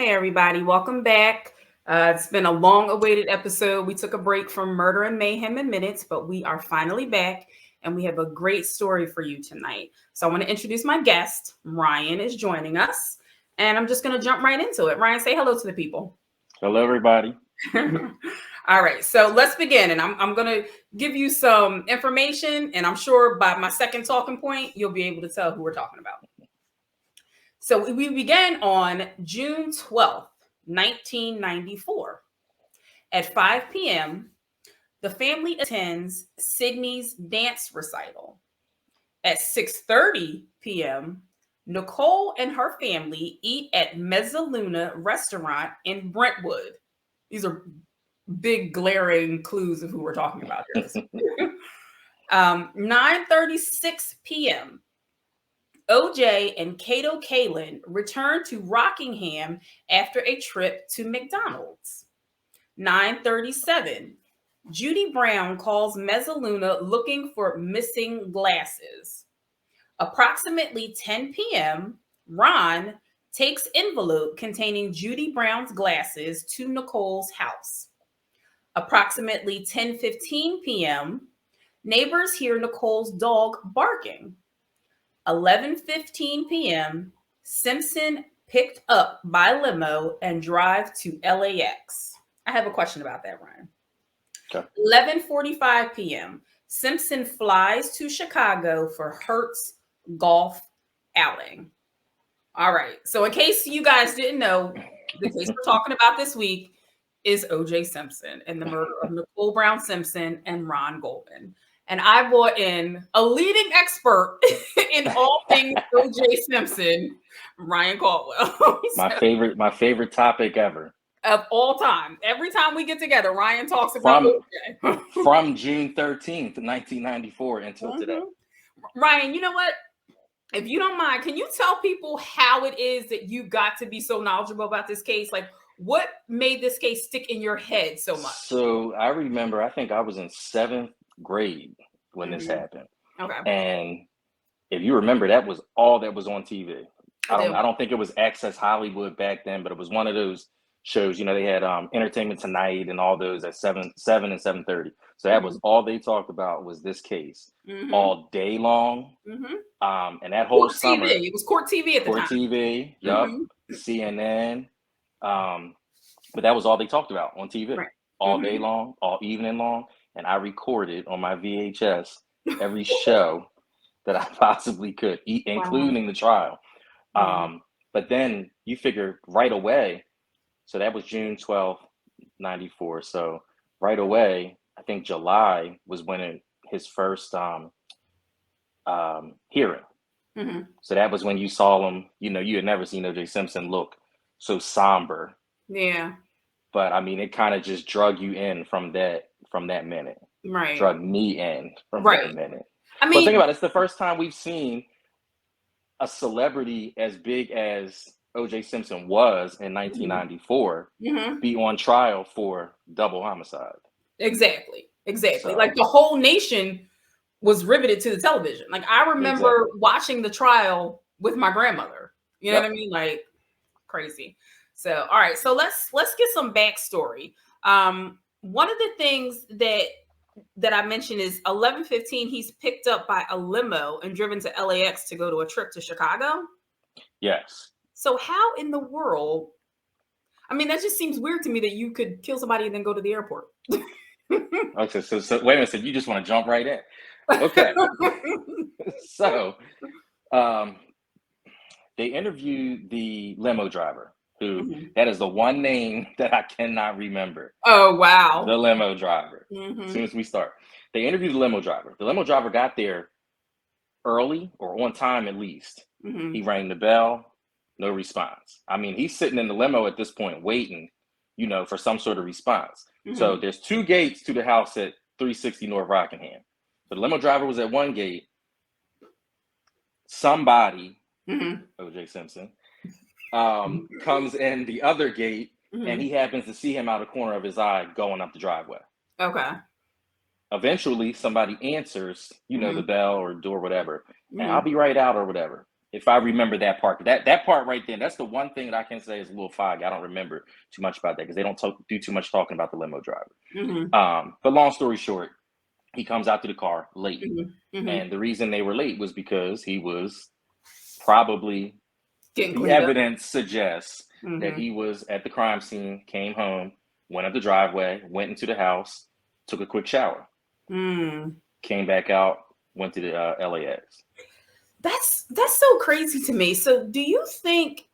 Hey, everybody. Welcome back. It's been a long awaited episode. We took a break from Murder and Mayhem in minutes, but we are finally back and we have a great story for you tonight. So I want to introduce my guest. Ryan is joining us, and I'm just going to jump right into it. Ryan, say hello to the people. Hello, everybody. All right, so let's begin. And I'm going to give you some information, and I'm sure by my second talking point, you'll be able to tell who we're talking about. So we began on June 12th, 1994. At 5 p.m., the family attends Sydney's dance recital. At 6:30 p.m., Nicole and her family eat at Mezzaluna restaurant in Brentwood. These are big glaring clues of who we're talking about here. 9:36 p.m., OJ and Kato Kalin returned to Rockingham after a trip to McDonald's. 9:37, Judy Brown calls Mezzaluna looking for missing glasses. Approximately 10 p.m., Ron takes envelope containing Judy Brown's glasses to Nicole's house. Approximately 10:15 p.m., neighbors hear Nicole's dog barking. 11:15 p.m., Simpson picked up by limo and drive to LAX. I have a question about that, Ryan. Okay. 11:45 p.m., Simpson flies to Chicago for Hertz golf outing. All right. So in case you guys didn't know, the case we're talking about this week is OJ Simpson and the murder of Nicole Brown Simpson and Ron Goldman. And I brought in a leading expert in all things OJ Simpson, Ryan Caldwell. My favorite topic ever. Of all time. Every time we get together, Ryan talks about OJ. From June 13th, 1994 until today. Ryan, you know what? If you don't mind, can you tell people how it is that you got to be so knowledgeable about this case? Like, what made this case stick in your head so much? So I remember, I think I was in 7th grade when this happened. Okay. And if you remember, that was all that was on TV. I don't think it was Access Hollywood back then, but it was one of those shows. You know, they had Entertainment Tonight and all those at 7 and 7:30. So that was all they talked about was this case all day long. And that whole summer, TV. It was Court TV at the time. Court TV, yup, CNN. But that was all they talked about on TV all day long, all evening long. And I recorded on my VHS every show that I possibly could, including the trial. But then you figure right away, so that was June 12th, 94. So right away, I think July was when his first hearing. So that was when you saw him, you know, you had never seen OJ Simpson look so somber. Yeah. But I mean, it kind of just drug you in from that minute. Right. Drug me in from that minute. I mean, but think about it, it's the first time we've seen a celebrity as big as OJ Simpson was in 1994 be on trial for double homicide. Exactly. So, like the whole nation was riveted to the television. Like I remember watching the trial with my grandmother. You know what I mean? Like crazy. So, all right. So let's get some backstory. One of the things that I mentioned is 11:15. He's picked up by a limo and driven to LAX to go to a trip to Chicago. Yes. So how in the world? I mean, that just seems weird to me that you could kill somebody and then go to the airport. Okay, so wait a minute. So you just want to jump right in? Okay. So, they interviewed the limo driver, who that is the one name that I cannot remember. Oh wow! The limo driver. As soon as we start, they interviewed the limo driver. The limo driver got there early or on time at least. He rang the bell. No response. I mean, he's sitting in the limo at this point waiting, you know, for some sort of response. So there's 2 gates to the house at 360 North Rockingham. So the limo driver was at one gate. Somebody, OJ Simpson, comes in the other gate and he happens to see him out of the corner of his eye going up the driveway. Okay. Eventually, somebody answers, you know, the bell or door, whatever, and I'll be right out or whatever. If I remember that part, that part right there, that's the one thing that I can say is a little foggy. I don't remember too much about that because they don't do too much talking about the limo driver. But long story short, he comes out to the car late. And the reason they were late was because he was probably, the evidence suggests that he was at the crime scene, came home, went up the driveway, went into the house, took a quick shower, came back out, went to the LAX. That's so crazy to me. So do you think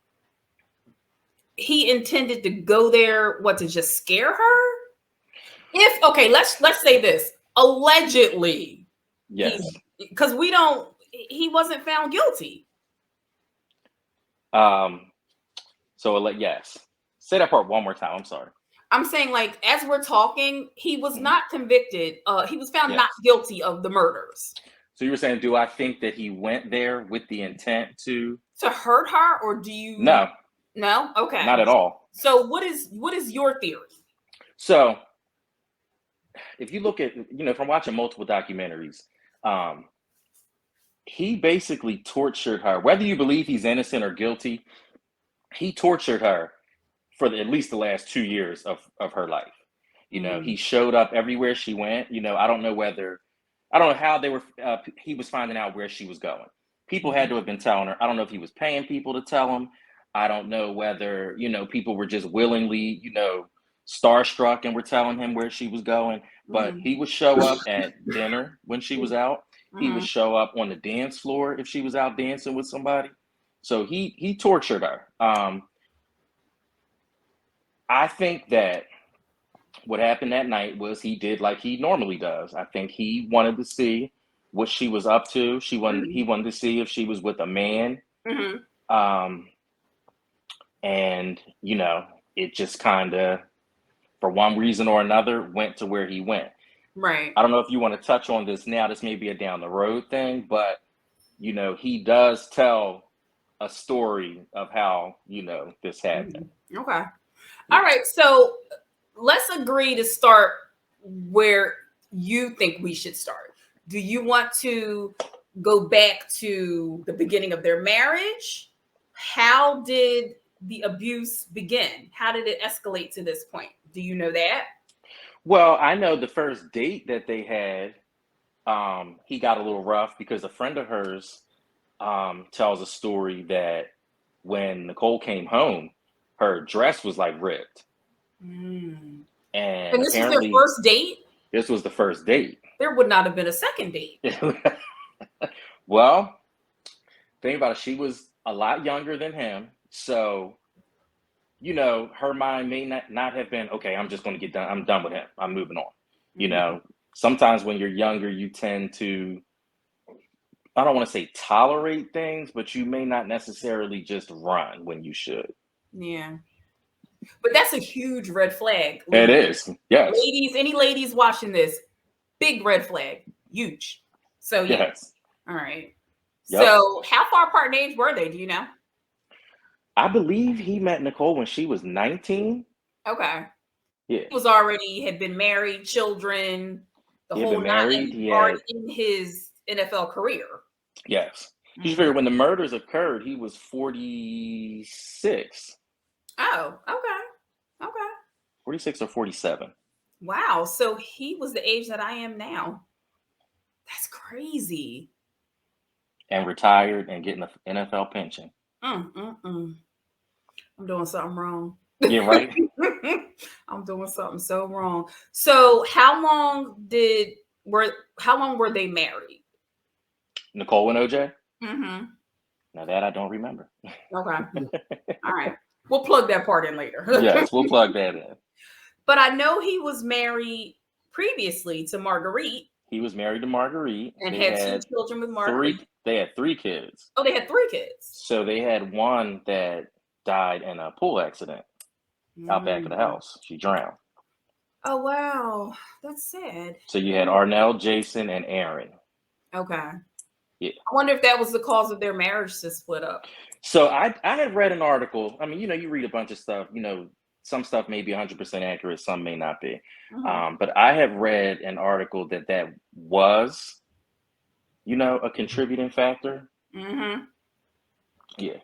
he intended to go there, to just scare her? Let's say this. Allegedly. Yes. Because he wasn't found guilty. Yes. Say that part one more time. I'm sorry. I'm saying, like, as we're talking, he was not convicted. He was found not guilty of the murders. So you were saying, do I think that he went there with the intent to hurt her, or do you? No. Okay. Not at all. So what is your theory? So if you look at, from watching multiple documentaries, he basically tortured her. Whether you believe he's innocent or guilty, he tortured her for at least the last 2 years of her life. He showed up everywhere she went. I don't know how he was finding out where she was going. People had to have been telling her. I don't know if he was paying people to tell him. I don't know whether, people were just willingly, starstruck and were telling him where she was going. But he would show up at dinner when she was out. He would show up on the dance floor if she was out dancing with somebody. So he tortured her. I think that what happened that night was he did like he normally does. I think he wanted to see what she was up to. He wanted to see if she was with a man. And, it just kind of, for one reason or another, went to where he went. Right. I don't know if you want to touch on this now. This may be a down the road thing, but, he does tell a story of how, this happened. Okay. All right. So let's agree to start where you think we should start. Do you want to go back to the beginning of their marriage? How did the abuse begin? How did it escalate to this point? Do you know that? Well, I know the first date that they had, he got a little rough because a friend of hers tells a story that when Nicole came home, her dress was like ripped. And this was their first date? This was the first date. There would not have been a second date. Well, think about it. She was a lot younger than him. So, her mind may not have been, okay, I'm just going to get done. I'm done with him. I'm moving on. Sometimes when you're younger, you tend to, I don't want to say tolerate things, but you may not necessarily just run when you should. Yeah. But that's a huge red flag. It is. Yes. Ladies, any ladies watching this, big red flag. Huge. So, yeah. Yes. All right. Yep. So how far apart in age were they? Do you know? I believe he met Nicole when she was 19. Okay. Yeah. He had been married, children, the whole nine, already in his NFL career. Yes. You figure when the murders occurred, he was 46. Oh, okay. 46 or 47. Wow. So he was the age that I am now. That's crazy. And retired and getting an NFL pension. I'm doing something wrong. Yeah, right. I'm doing something so wrong. So how long were they married? Nicole and OJ? Now that I don't remember. Okay. All right. We'll plug that part in later. Yes, we'll plug that in. But I know he was married previously to Marguerite. He was married to Marguerite. And had 2 children with Marguerite. They had 3 kids. Oh, they had 3 kids. So they had one that died in a pool accident out back of the house. She drowned. Oh, wow. That's sad. So you had Arnell, Jason, and Aaron. Okay. Yeah. I wonder if that was the cause of their marriage to split up. So I had read an article. I mean, you read a bunch of stuff. Some stuff may be 100% accurate. Some may not be. But I have read an article that was, a contributing factor. Yeah.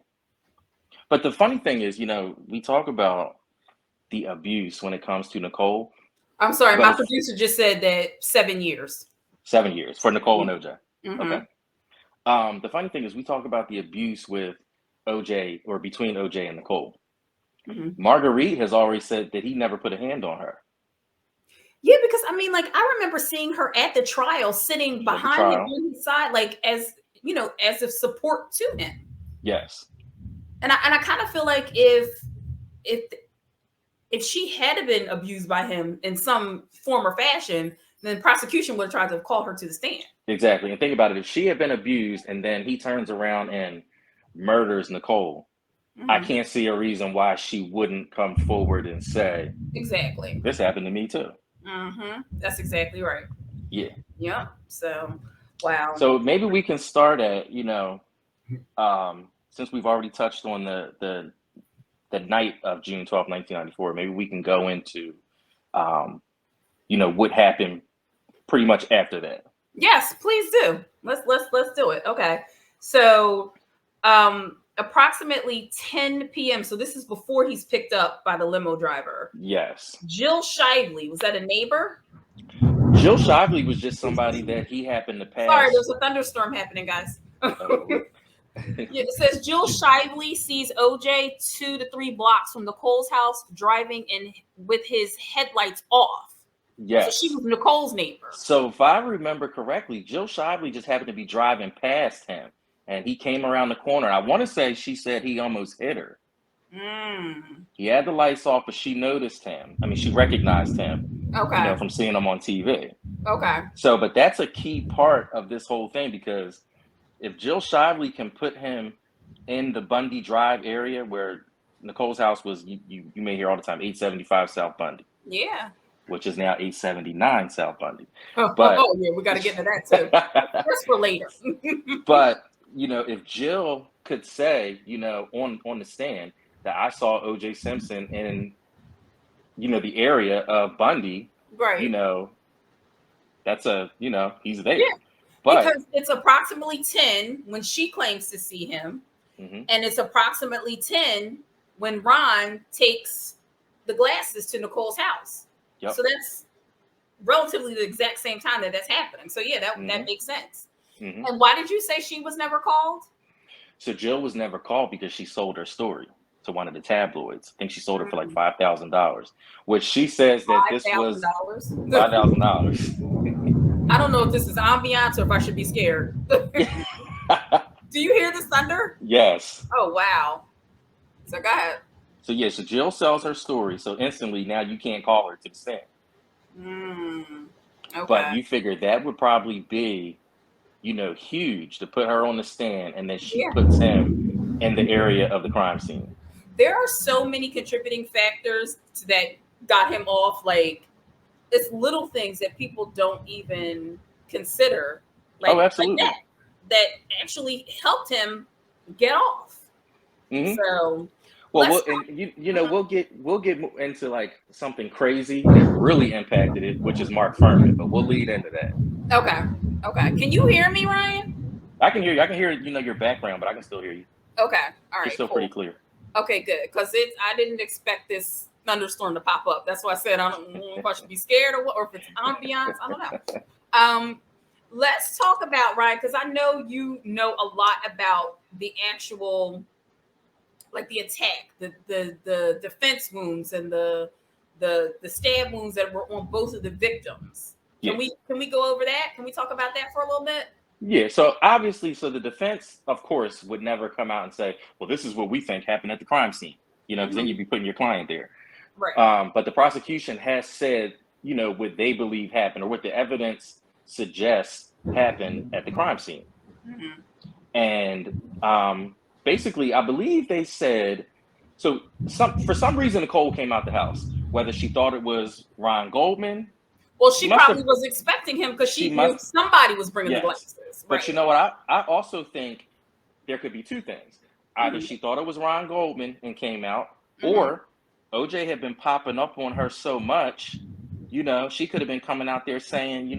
But the funny thing is, we talk about the abuse when it comes to Nicole. I'm sorry, my producer just said that 7 years. 7 years for Nicole and OJ. Mm-hmm. Okay. The funny thing is we talk about the abuse with OJ or between OJ and Nicole. Mm-hmm. Marguerite has already said that he never put a hand on her. Yeah, because I mean, like, I remember seeing her at the trial sitting behind him on his side, like, as if support to him. Yes. And I kind of feel like if she had been abused by him in some form or fashion, then prosecution would have tried to call her to the stand. Exactly. And think about it. If she had been abused and then he turns around and murders Nicole, mm-hmm. I can't see a reason why she wouldn't come forward and say, exactly, this happened to me too. Mm-hmm. That's exactly right. Yeah. Yeah. So, wow. So maybe we can start at, since we've already touched on the night of June 12th, 1994, maybe we can go into, what happened pretty much after that. Yes, please do. Let's do it. Okay. So, approximately 10 p.m. So this is before he's picked up by the limo driver. Yes. Jill Shively, was that a neighbor? Jill Shively was just somebody that he happened to pass. Sorry, there's a thunderstorm happening, guys. It says Jill Shively sees OJ 2 to 3 blocks from Nicole's house driving in with his headlights off. Yes. So she was Nicole's neighbor. So if I remember correctly, Jill Shively just happened to be driving past him. And he came around the corner. I want to say she said he almost hit her. He had the lights off, but she noticed him. I mean, she recognized him. Okay. From seeing him on TV. Okay. So, but that's a key part of this whole thing, because if Jill Shively can put him in the Bundy Drive area where Nicole's house was, you may hear all the time, 875 South Bundy. Yeah. Which is now 879 South Bundy. Yeah, we got to get into that too. That's for later. But if Jill could say, on the stand that I saw OJ Simpson in, the area of Bundy, right? That's he's there. Yeah, but because it's approximately 10 when she claims to see him, mm-hmm. and it's approximately 10 when Ron takes the glasses to Nicole's house. Yep. So that's relatively the exact same time that's happening. So yeah, that makes sense. Mm-hmm. And why did you say she was never called? So Jill was never called because she sold her story to one of the tabloids. I think she sold it for like $5,000, which she says that this was $5,000. I don't know if this is ambiance or if I should be scared. Do you hear the thunder? Yes. Oh, wow. So go ahead. So yeah, so Jill sells her story. So instantly now you can't call her to the stand. Okay. But you figure that would probably be, huge to put her on the stand, and then she puts him in the area of the crime scene. There are so many contributing factors that got him off. Like, it's little things that people don't even consider. Like, absolutely. Like that actually helped him get off. Mm-hmm. So, well, we'll get into like something crazy that really impacted it, which is Mark Furman. But we'll lead into that. Okay. Can you hear me, Ryan? I can hear you. I can hear your background, but I can still hear you. Okay. All right. It's still pretty clear. Okay, good. Because I didn't expect this thunderstorm to pop up. That's why I said I don't know if I should be scared or what, or if it's ambiance. I don't know. Let's talk about, Ryan, because I know you know a lot about the actual, like the attack, the defense wounds and the stab wounds that were on both of the victims. Can we go over that? Can we talk about that for a little bit? Yeah, so obviously, the defense, of course, would never come out and say, well, this is what we think happened at the crime scene, because then you'd be putting your client there. Right. But the prosecution has said, what they believe happened or what the evidence suggests happened at the crime scene. Mm-hmm. And basically, I believe they said, for some reason, Nicole came out the house, whether she thought it was Ron Goldman. Well, she probably was expecting him because she knew somebody was bringing the glasses. Right. But you know what? I also think there could be two things. Either she thought it was Ron Goldman and came out, or OJ had been popping up on her so much, she could have been coming out there saying,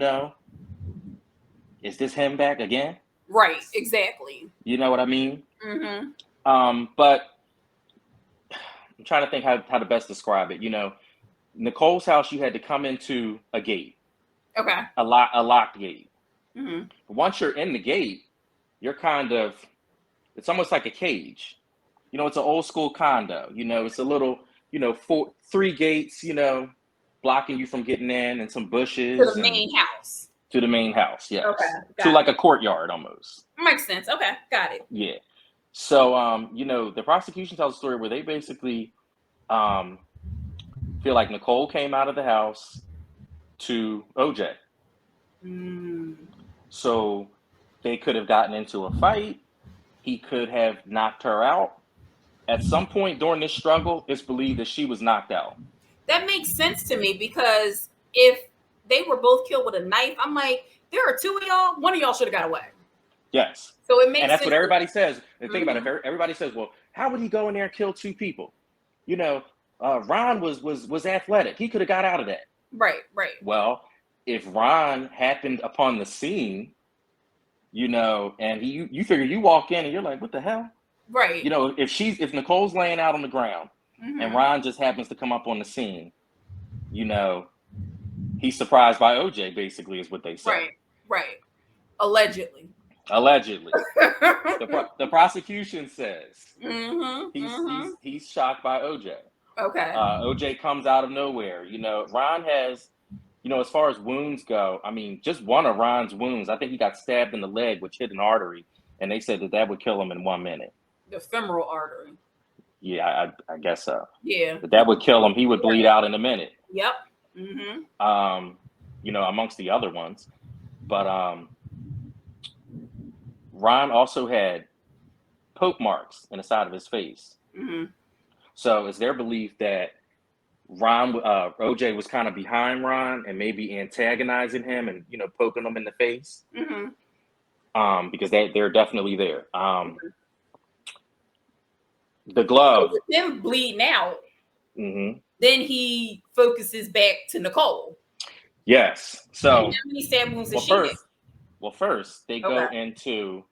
is this him back again? Right, exactly. You know what I mean? Mm-hmm. But I'm trying to think how to best describe it. You know, Nicole's house, you had to come into a gate. Okay. A locked gate. Mm-hmm. Once you're in the gate, you're kind of, it's almost like a cage. You know, it's an old school condo. You know, it's a little, you know, 3 gates, you know, blocking you from getting in, and some bushes. To the main house. To the main house, yes. Okay. To like a courtyard almost. Makes sense. Okay, got it. Yeah. So, you know, the prosecution tells a story where they basically feel like Nicole came out of the house to OJ. So they could have gotten into a fight. He could have knocked her out. At some point during this struggle, it's believed that she was knocked out. That makes sense to me, because if they were both killed with a knife, I'm like, there are 2 of y'all. One of y'all should have got away. Yes. So it makes sense. And that's what everybody says. And think about it. Everybody says, well, how would he go in there and kill 2 people? You know, Ron was athletic. He could have got out of that. Right. Well, if Ron happened upon the scene, you know, and you figure you walk in and you're like, what the hell? Right. You know, if Nicole's laying out on the ground and Ron just happens to come up on the scene, you know, he's surprised by OJ, basically, is what they say. Right. Allegedly. The prosecution says he's shocked by OJ. Okay. OJ comes out of nowhere. You know, Ron has, you know, as far as wounds go, I mean, just one of Ron's wounds, I think he got stabbed in the leg, which hit an artery, and they said that would kill him in 1 minute. The femoral artery. Yeah, I guess so. Yeah. But that would kill him. He would bleed out in a minute. Yep. You know, amongst the other ones. But Ron also had poke marks in the side of his face. So it's their belief that OJ was kind of behind Ron and maybe antagonizing him and, you know, poking him in the face. Because they're definitely there. The glove. So with him bleeding out, then he focuses back to Nicole. Yes. So how many stab wounds did she get? Well, first they go into,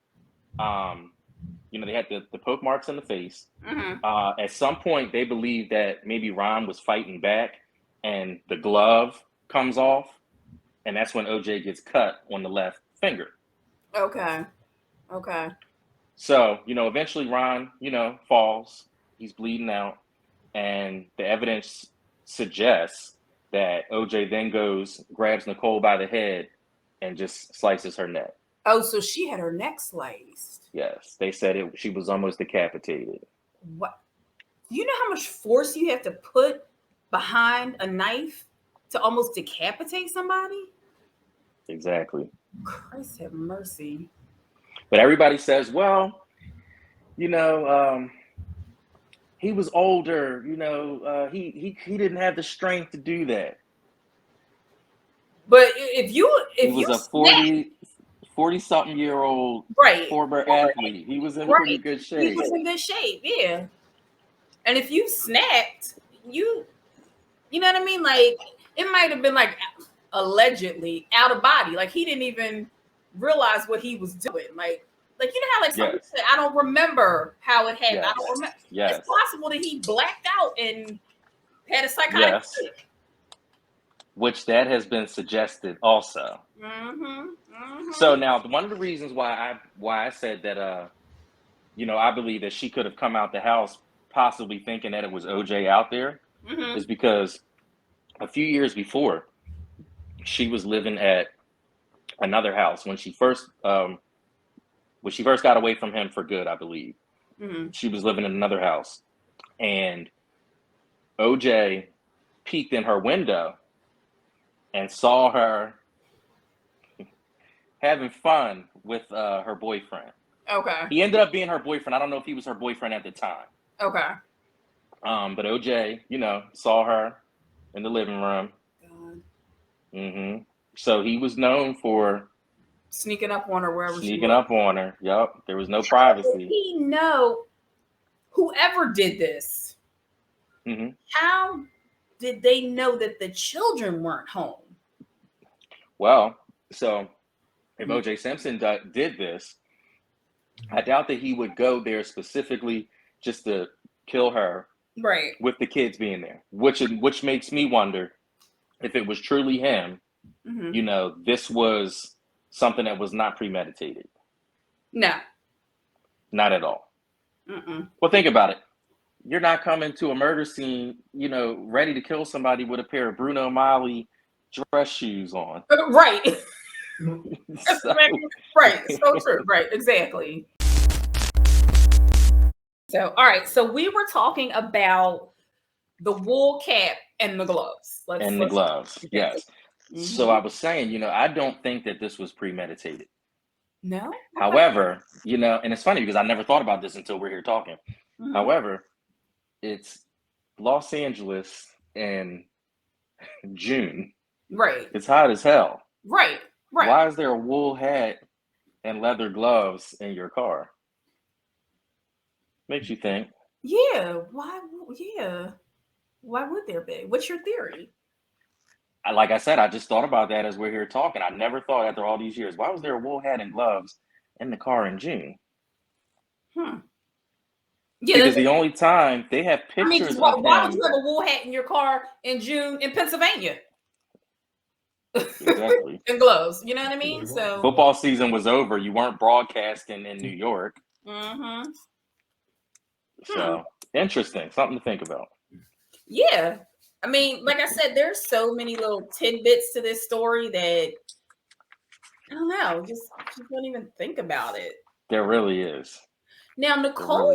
you know, they had the poke marks in the face. At some point, they believe that maybe Ron was fighting back, and the glove comes off, and that's when OJ gets cut on the left finger. Okay. So, you know, eventually Ron, you know, falls. He's bleeding out, and the evidence suggests that OJ then grabs Nicole by the head, and just slices her neck. Oh, so she had her neck sliced. Yes, they said she was almost decapitated. What? Do you know how much force you have to put behind a knife to almost decapitate somebody? Exactly. Christ have mercy. But everybody says, well, you know, he was older. You know, he didn't have the strength to do that. But if you was a 40-something-year-old former athlete. He was in pretty good shape. He was in good shape, yeah. And if you snapped, you know what I mean? Like, it might have been like allegedly out of body. Like, he didn't even realize what he was doing. Like you know how like some people say, I don't remember how it happened. I don't remember. It's possible that he blacked out and had a psychotic break. Which that has been suggested also. So now one of the reasons why I said that you know, I believe that she could have come out the house possibly thinking that it was OJ out there is because a few years before she was living at another house when she first got away from him for good, I believe. She was living in another house, and OJ peeked in her window and saw her having fun with her boyfriend. Okay. He ended up being her boyfriend. I don't know if he was her boyfriend at the time. Okay. But OJ, you know, saw her in the living room. So he was known for sneaking up on her wherever she was. Yep. There was no privacy. How did he know whoever did this? How did they know that the children weren't home? Well, so if OJ Simpson did this, I doubt that he would go there specifically just to kill her, right? With the kids being there, which makes me wonder if it was truly him. This was something that was not premeditated. No, not at all. Well, think about it. You're not coming to a murder scene, ready to kill somebody with a pair of Bruno Mali dress shoes on. Right. Right. So true. Right. Exactly. So, all right. So we were talking about the wool cap and the gloves. The gloves. Yes. So I was saying, I don't think that this was premeditated. No. Okay. However, and it's funny because I never thought about this until we're here talking. However, it's Los Angeles in June. Right. It's hot as hell. Right. Why is there a wool hat and leather gloves in your car? Makes you think. Yeah. Why? Yeah. Why would there be? What's your theory? Like I said, I just thought about that as we're here talking. I never thought after all these years, why was there a wool hat and gloves in the car in June? Yeah, because the only time they have pictures why of would him. you have a wool hat in your car in June in Pennsylvania? Exactly. And gloves, you know what I mean? So football season was over. You weren't broadcasting in New York. So interesting, something to think about. Yeah. I mean, like I said, there's so many little tidbits to this story that I don't know, just don't even think about it. There really is. Now, Nicole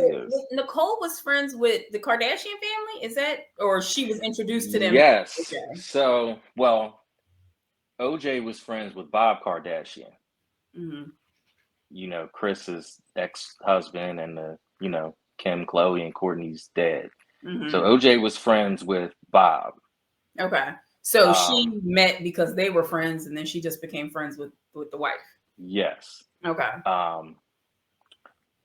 was friends with the Kardashian family. Is that, or she was introduced to them? Yes. Okay. So, OJ was friends with Bob Kardashian. Chris's ex-husband and Kim, Khloe, and Kourtney's dad. So OJ was friends with Bob. Okay. So she met because they were friends, and then she just became friends with the wife. Yes. Okay.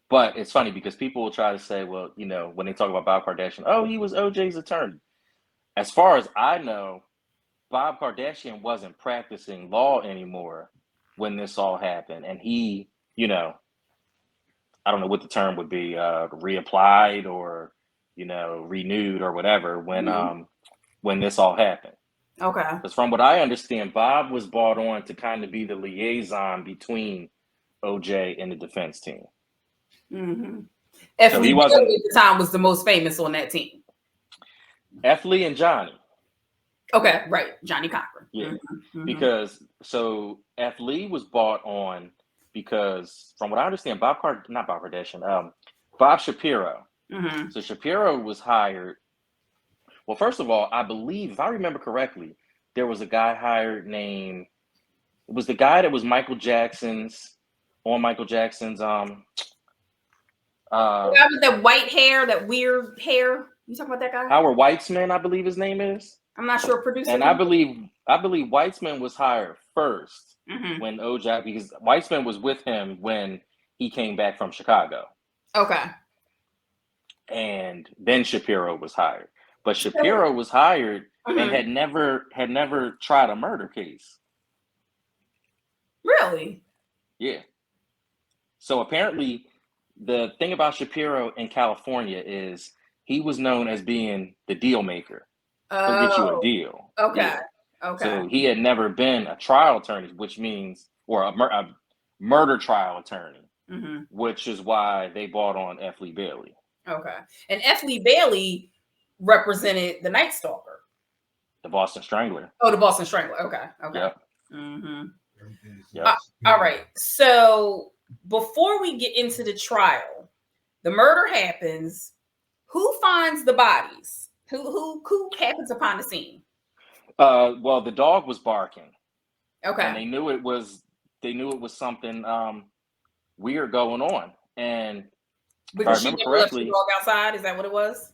But it's funny because people will try to say, well, when they talk about Bob Kardashian, oh, he was OJ's attorney. As far as I know, Bob Kardashian wasn't practicing law anymore when this all happened. And he, I don't know what the term would be, reapplied or, renewed or whatever when this all happened. Okay. Because from what I understand, Bob was brought on to kind of be the liaison between OJ and the defense team. F. Lee at the time was the most famous on that team. F. Lee and Johnny. Okay, right. Johnny Cochran. Yeah. Because F. Lee was brought on because from what I understand, Bob Shapiro. So Shapiro was hired. Well, first of all, I believe, if I remember correctly, there was a guy hired named, it was the guy that was Michael Jackson's with that white hair, that weird hair. You talking about that guy? Howard Weitzman, I believe his name is. I'm not sure. Producer. And I believe Weitzman was hired first when OJ, because Weitzman was with him when he came back from Chicago. Okay. And then Shapiro was hired. But Shapiro was hired and had never tried a murder case. Really? Yeah. So apparently the thing about Shapiro in California is he was known as being the deal maker. He'll get you a deal. Okay. Yeah. Okay. So he had never been a trial attorney, which means, or a murder trial attorney, which is why they brought on F. Lee Bailey. Okay. And F. Lee Bailey represented the Night Stalker. The Boston Strangler. Oh, the Boston Strangler. Okay. Okay. Yep. Yep. All right. So before we get into the trial, the murder happens. Who finds the bodies? Who happens upon the scene? Well, the dog was barking. Okay. And they knew it was something weird going on. And because she never left the dog outside. Is that what it was?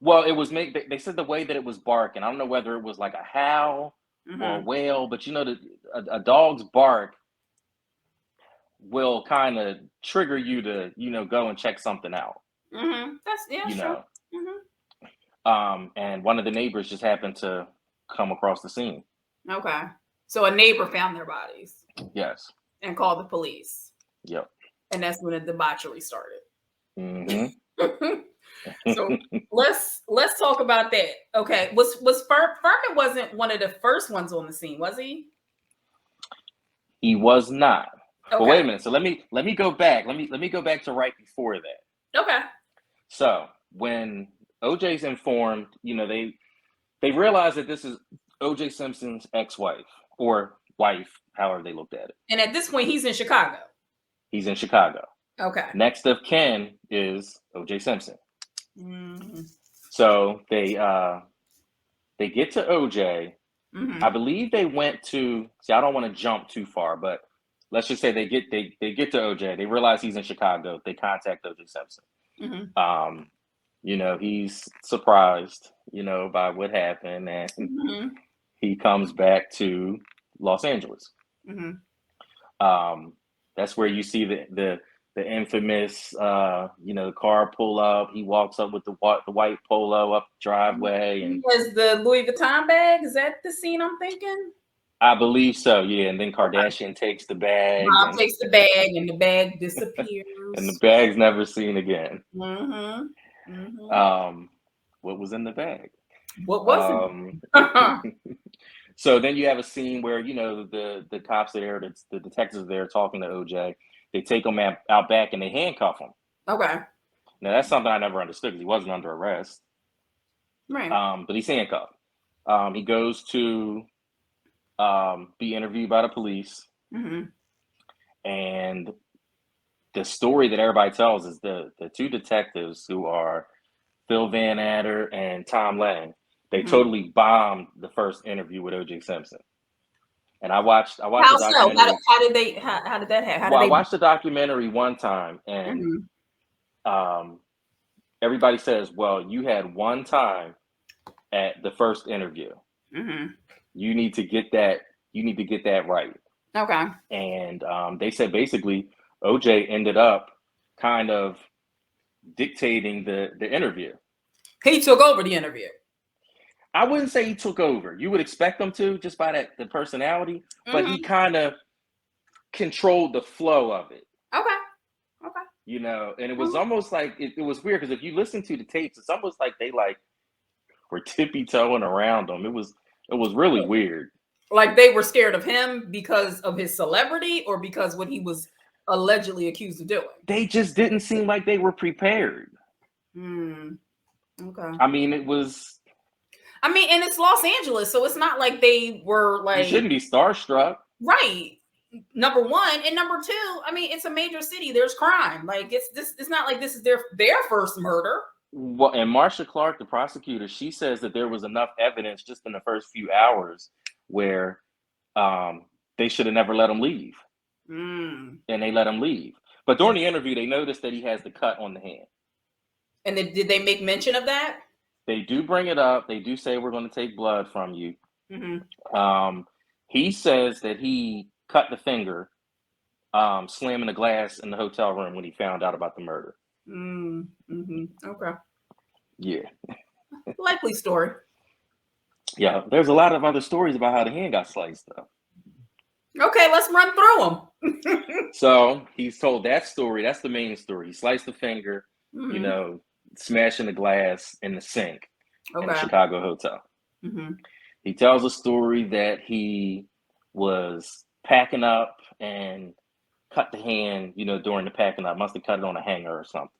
Well, it was they said the way that it was barking. I don't know whether it was like a howl or a wail, but a dog's bark will kind of trigger you to, go and check something out. That's true. And one of the neighbors just happened to come across the scene. Okay. So a neighbor found their bodies. Yes. And called the police. Yep. And that's when the debauchery started. Mm-hmm. So let's talk about that. Okay, was Furman wasn't one of the first ones on the scene, was he? He was not. Okay. But wait a minute. So let me go back. Let me go back to right before that. Okay. So when OJ's informed, they realize that this is OJ Simpson's ex-wife or wife, however they looked at it. And at this point, he's in Chicago. He's in Chicago. Okay. Next of kin is OJ Simpson. Mm-hmm. So they get to OJ. Mm-hmm. I believe they went to. See, I don't want to jump too far, but let's just say they get to OJ. They realize he's in Chicago. They contact OJ Simpson. Mm-hmm. He's surprised, by what happened, and he comes back to Los Angeles. Mm-hmm. That's where you see the infamous, car pull up. He walks up with the white polo up the driveway, and was the Louis Vuitton bag. Is that the scene I'm thinking? I believe so. Yeah, and then Kardashian takes the bag. Mom takes the bag, and the bag disappears. And the bag's never seen again. Mm-hmm. Mm-hmm. What was in the bag? What was it? So then you have a scene where the cops are there, the detectives are there talking to OJ. They take him out back and they handcuff him. Okay. Now that's something I never understood because he wasn't under arrest. Right. But he's handcuffed. He goes to be interviewed by the police. Mm-hmm. And the story that everybody tells is the two detectives who are Phil Van Adder and Tom Lang. They totally bombed the first interview with OJ Simpson. And I watched the documentary. How did that happen? I watched the documentary one time, and everybody says, well, you had one time at the first interview. Mm-hmm. You need to get that right. Okay. And they said basically OJ ended up kind of dictating the interview. He took over the interview. I wouldn't say he took over. You would expect him to, just by the personality, but he kind of controlled the flow of it. Okay. And it was almost like it was weird because if you listen to the tapes, it's almost like they were tippy-toeing around him. It was really weird. Like they were scared of him because of his celebrity or because what he was allegedly accused of doing? They just didn't seem like they were prepared. Okay. I mean, and it's Los Angeles, so it's not like they were like. You shouldn't be starstruck. Right. Number one. And number two, it's a major city. There's crime. Like it's not like this is their first murder. Well, and Marcia Clark, the prosecutor, she says that there was enough evidence just in the first few hours where they should have never let him leave. And they let him leave. But during the interview, they noticed that he has the cut on the hand. And did they make mention of that? They do bring it up. They do say, we're going to take blood from you. He says that he cut the finger slamming the glass in the hotel room when he found out about the murder. Okay. Yeah. Likely story. Yeah, there's a lot of other stories about how the hand got sliced, though. Okay, let's run through them. So he's told that story. That's the main story. He sliced the finger, smashing the glass in the sink in the Chicago hotel. He tells a story that he was packing up and cut the hand, during the packing up. Must have cut it on a hanger or something.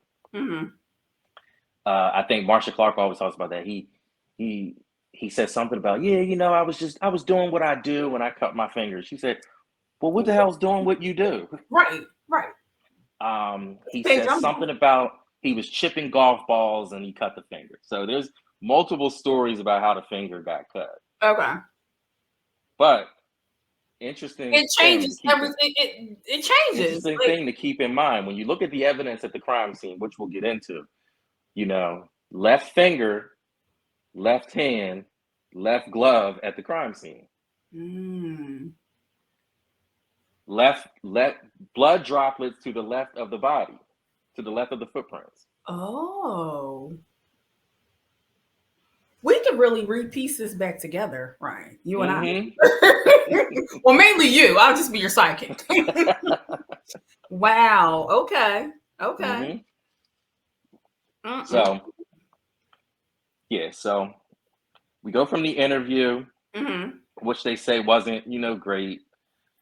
I think Marcia Clark always talks about that. He said something about, I was doing what I do when I cut my fingers. She said, well, what the hell's doing what you do? Right. He said something about he was chipping golf balls and he cut the finger. So there's multiple stories about how the finger got cut. Okay. But interesting. It changes everything. It changes. Interesting thing to keep in mind when you look at the evidence at the crime scene, which we'll get into, left finger, left hand, left glove at the crime scene. Left blood droplets to the left of the body, to the left of the footprints. Oh. We can really re-piece this back together, Ryan. You and I. Well, mainly you. I'll just be your sidekick. Wow. Okay. Okay. Mm-hmm. So, yeah. So we go from the interview, which they say wasn't, great.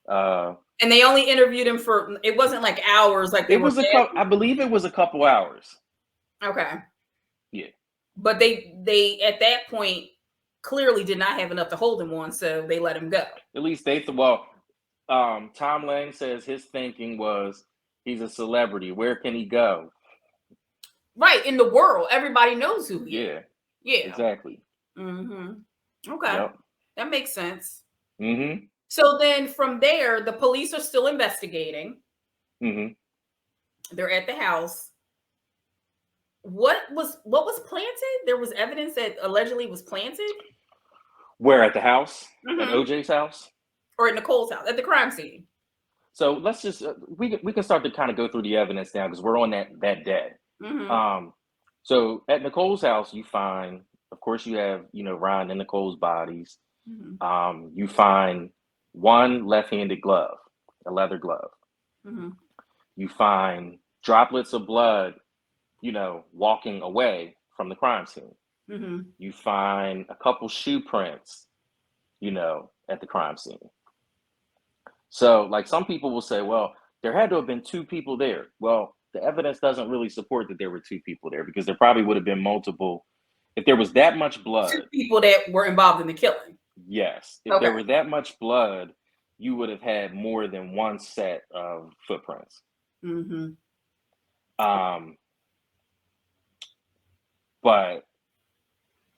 And they only interviewed him for, it wasn't like hours. Like it was I believe it was a couple hours. Okay. Yeah. But they at that point clearly did not have enough to hold him on, so they let him go. At least Tom Lang says his thinking was, he's a celebrity. Where can he go? Right, in the world, everybody knows who he is. Yeah, exactly. Okay, yep. That makes sense. Mm-hmm. So then from there, the police are still investigating. They're at the house. What was planted? There was evidence that allegedly was planted. Where, at the house? At OJ's house? Or at Nicole's house, at the crime scene. So let's just we can start to kind of go through the evidence now, because we're on that day. So at Nicole's house, you find, of course, you have Ryan and Nicole's bodies. You find one left-handed glove, a leather glove. You find droplets of blood, walking away from the crime scene. You find a couple shoe prints, at the crime scene. So, like, some people will say, well, there had to have been two people there. Well, the evidence doesn't really support that there were two people there, because there probably would have been multiple. If there was that much blood, two people that were involved in the killing. Yes. If there were that much blood, you would have had more than one set of footprints. But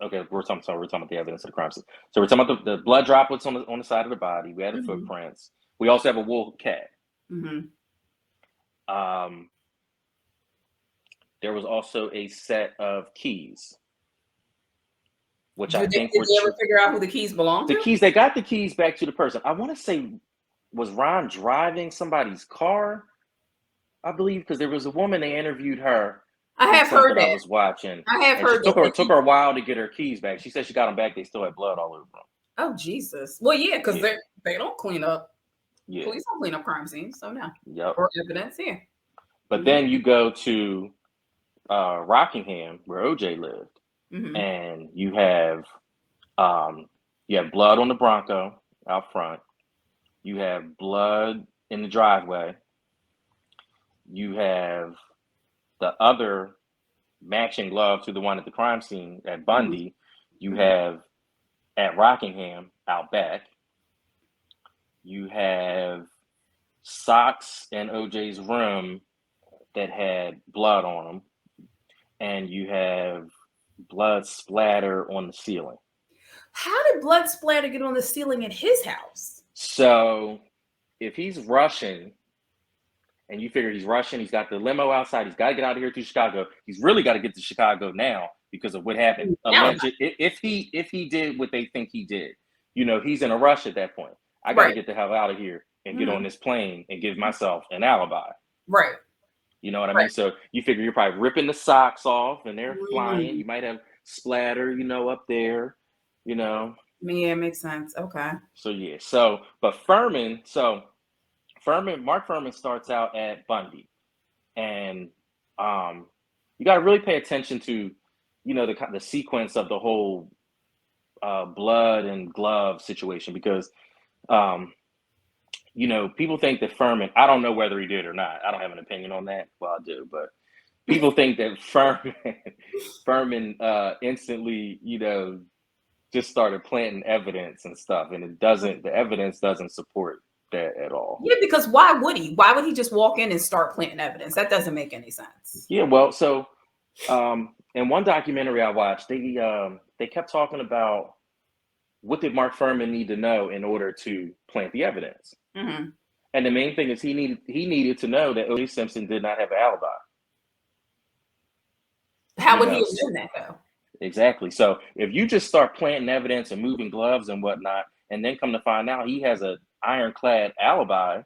okay, we're talking about the evidence of the crime scene. So we're talking about the blood droplets on the side of the body. We had the footprints. We also have a wool cat. There was also a set of keys, which I think did they ever figure out who the keys belonged to? The keys, they got the keys back to the person. I want to say, was Ron driving somebody's car? I believe, because there was a woman, they interviewed her. I have heard that. I was watching. I have heard that. It took her a while to get her keys back. She said she got them back. They still had blood all over them. Oh, Jesus. Well, yeah, because they don't clean up. Yeah. Police don't clean up crime scenes, so no. Yep. Or evidence, yeah. But then you go to Rockingham, where OJ lived, and you have blood on the Bronco out front. You have blood in the driveway. You have the other matching glove to the one at the crime scene at Bundy. You have at Rockingham out back. You have socks in OJ's room that had blood on them. And you have blood splatter on the ceiling. How did blood splatter get on the ceiling at his house? So if he's rushing, and you figure he's rushing, he's got the limo outside, he's got to get out of here to Chicago. He's really got to get to Chicago now because of what happened. If he did what they think he did, he's in a rush at that point. I got to get the hell out of here and get on this plane and give myself an alibi. Right. You know what I mean? So you figure you're probably ripping the socks off and they're flying. You might have splatter, up there, Yeah, it makes sense. Okay. So, yeah. But Mark Furman starts out at Bundy. And you got to really pay attention to, the sequence of the whole blood and glove situation, because people think that Furman, I don't know whether he did or not. I don't have an opinion on that. Well, I do, but people think that Furman instantly, just started planting evidence and stuff. And the evidence doesn't support that at all. Yeah, because why would he? Why would he just walk in and start planting evidence? That doesn't make any sense. Yeah, well, so in one documentary I watched, they kept talking about what did Mark Furman need to know in order to plant the evidence. And the main thing is he needed to know that OJ Simpson did not have an alibi. How would he have known that, though? Exactly. So if you just start planting evidence and moving gloves and whatnot, and then come to find out he has an ironclad alibi,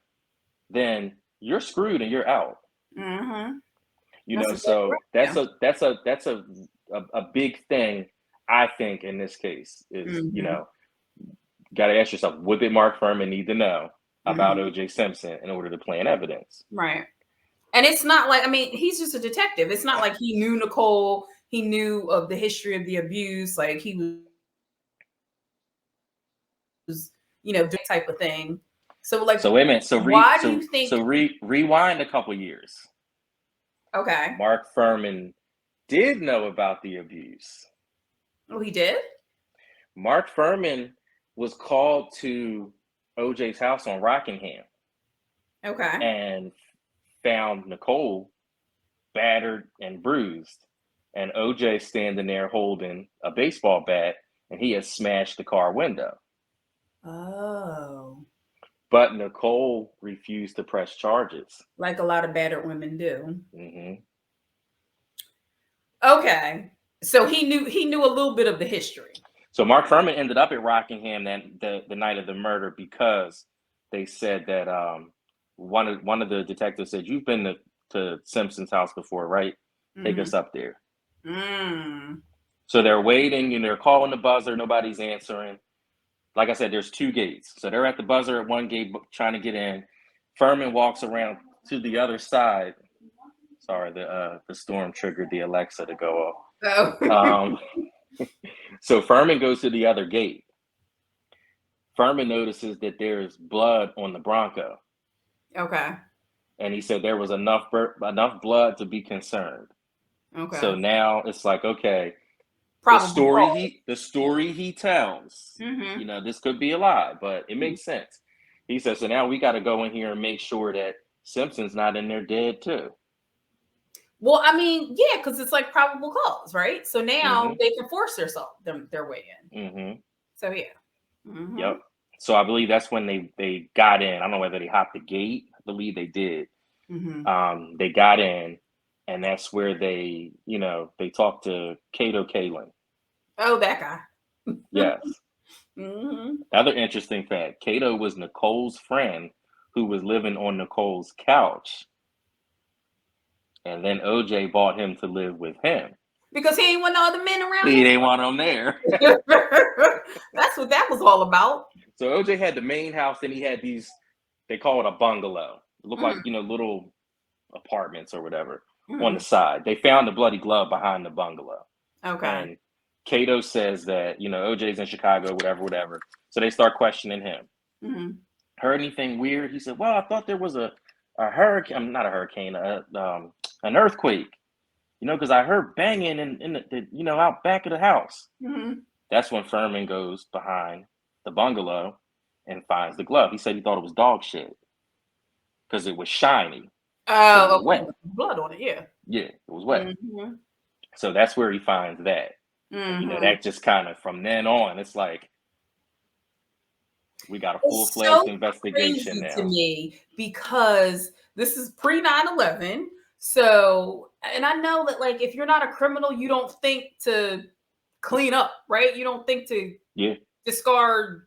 then you're screwed and you're out. So that's a big thing, I think, in this case is, got to ask yourself, what did Mark Furman need to know about OJ Simpson in order to plant evidence? Right. And it's not like, I mean, he's just a detective. It's not like he knew Nicole. He knew of the history of the abuse. Like he was, doing that type of thing. So like, so wait a minute. So why do you think? So rewind a couple years. Okay. Mark Fuhrman did know about the abuse. Oh, he did? Mark Fuhrman was called to OJ's house on Rockingham. Okay. And found Nicole battered and bruised. And OJ standing there holding a baseball bat, and he had smashed the car window. Oh. But Nicole refused to press charges. Like a lot of battered women do. Mm-hmm. Okay. So he knew a little bit of the history. So Mark Fuhrman ended up at Rockingham the night of the murder because they said that one of the detectives said, "You've been to Simpson's house before, right? Take us up there." So they're waiting and they're calling the buzzer. Nobody's answering. Like I said, there's two gates. So they're at the buzzer at one gate trying to get in. Fuhrman walks around to the other side. Sorry, the storm triggered the Alexa to go off. Oh. So Fuhrman goes to the other gate. Fuhrman notices that there's blood on the Bronco. Okay. And he said there was enough blood to be concerned. Okay. So now it's like, okay, the story he tells, this could be a lie, but it makes sense. He says, so now we got to go in here and make sure that Simpson's not in there dead too. Well, I mean, yeah, because it's like probable cause, right? So now they can force their way in. So yeah. Yep. So I believe that's when they got in. I don't know whether they hopped the gate. I believe they did. They got in, and that's where they talked to Kato Kalin. Oh, that guy. Yes. Another interesting fact: Kato was Nicole's friend who was living on Nicole's couch. And then OJ bought him to live with him. Because he ain't want no other men around. He didn't want them there. That's what that was all about. So OJ had the main house, then he had these, they call it a bungalow. It looked like, little apartments or whatever on the side. They found the bloody glove behind the bungalow. Okay. And Kato says that, OJ's in Chicago, whatever. So they start questioning him. Heard anything weird? He said, well, I thought there was a hurricane, not a hurricane, an earthquake, because I heard banging in the out back of the house. That's when Fuhrman goes behind the bungalow and finds the glove. He said he thought it was dog shit because it was shiny. Oh, okay. Wet. Blood on it, yeah. Yeah, it was wet. So that's where he finds that. That just kind of from then on, it's like we got a full-fledged investigation now. To me, because this is pre 9/11. So, and I know that like if you're not a criminal, you don't think to clean up, right? You don't think to discard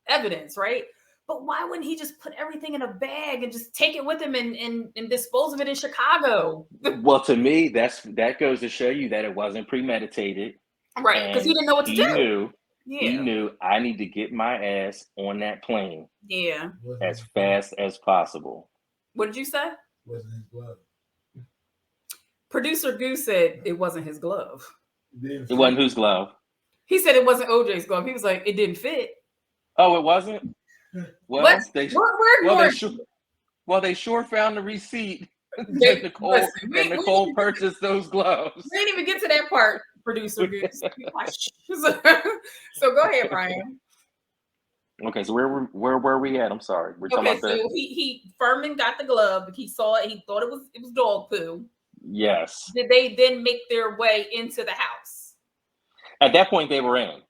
evidence, right? But why wouldn't he just put everything in a bag and just take it with him and dispose of it in Chicago? Well, to me, that goes to show you that it wasn't premeditated. Right, because he didn't know what to do. He knew I need to get my ass on that plane. Yeah. As fast as possible. What did you say? Wasn't his glove. Producer Goose said it wasn't his glove. It wasn't whose glove? He said it wasn't OJ's glove. He was like, it didn't fit. Oh, it wasn't? Well, they sure found the receipt that Nicole purchased those gloves. We didn't even get to that part, Producer Goose. So go ahead, Brian. Okay, so where were we at? I'm sorry. We're talking about so Fuhrman got the glove. He saw it. He thought it was dog poo. Yes. Did they then make their way into the house? At that point, they were in.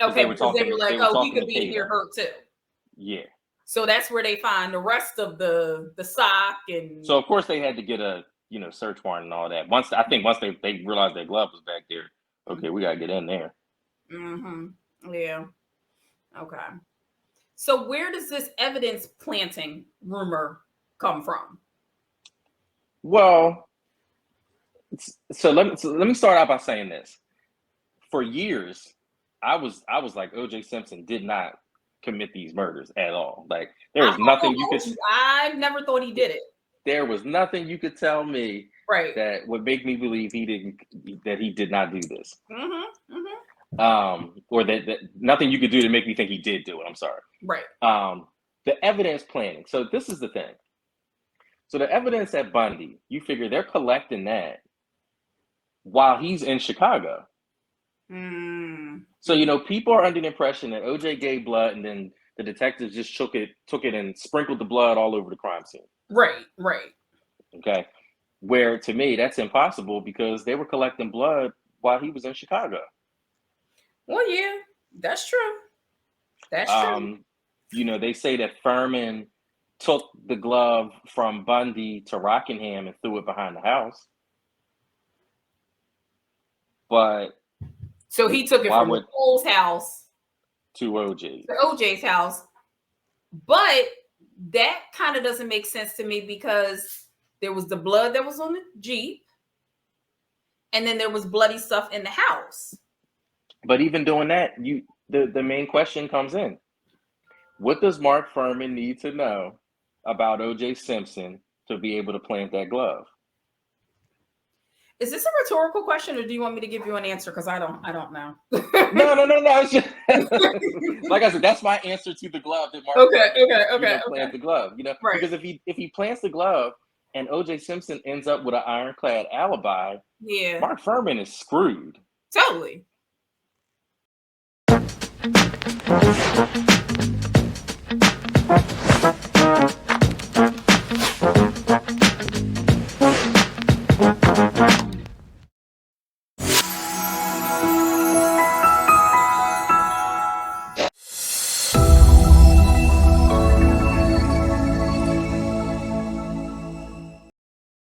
Okay, because they were like, we could be here hurt too. Yeah. So that's where they find the rest of the sock and. So of course they had to get a search warrant and all that. Once they realized their glove was back there. Okay, we gotta get in there. Yeah. Okay. So where does this evidence planting rumor come from? Well, so let me start out by saying this. For years, I was like OJ Simpson did not commit these murders at all. Like there was nothing you could. I never thought he did it. there was nothing you could tell me right. that would make me believe he did not do this. Or that nothing you could do to make me think he did do it. I'm sorry. Right. The evidence planning. So this is the thing. So the evidence at Bundy, you figure they're collecting that while he's in Chicago. So, you know, people are under the impression that OJ gave blood and then the detectives just took it and sprinkled the blood all over the crime scene. Right. Okay. Where to me, that's impossible because they were collecting blood while he was in Chicago. Well, yeah, that's true. That's true. You know, they say that Furman took the glove from Bundy to Rockingham and threw it behind the house. But so he took it from Nicole's house to OJ. To OJ's house. But that kind of doesn't make sense to me because there was the blood that was on the Jeep, and then there was bloody stuff in the house. But even doing that, the main question comes in. What does Mark Furman need to know about OJ Simpson to be able to plant that glove? Is this a rhetorical question, or do you want me to give you an answer? Because I don't know. No. It's just, like I said, that's my answer to the glove that Mark Okay. Plant the glove. You know, right. Because if he plants the glove and OJ Simpson ends up with an ironclad alibi, yeah, Mark Furman is screwed. Totally.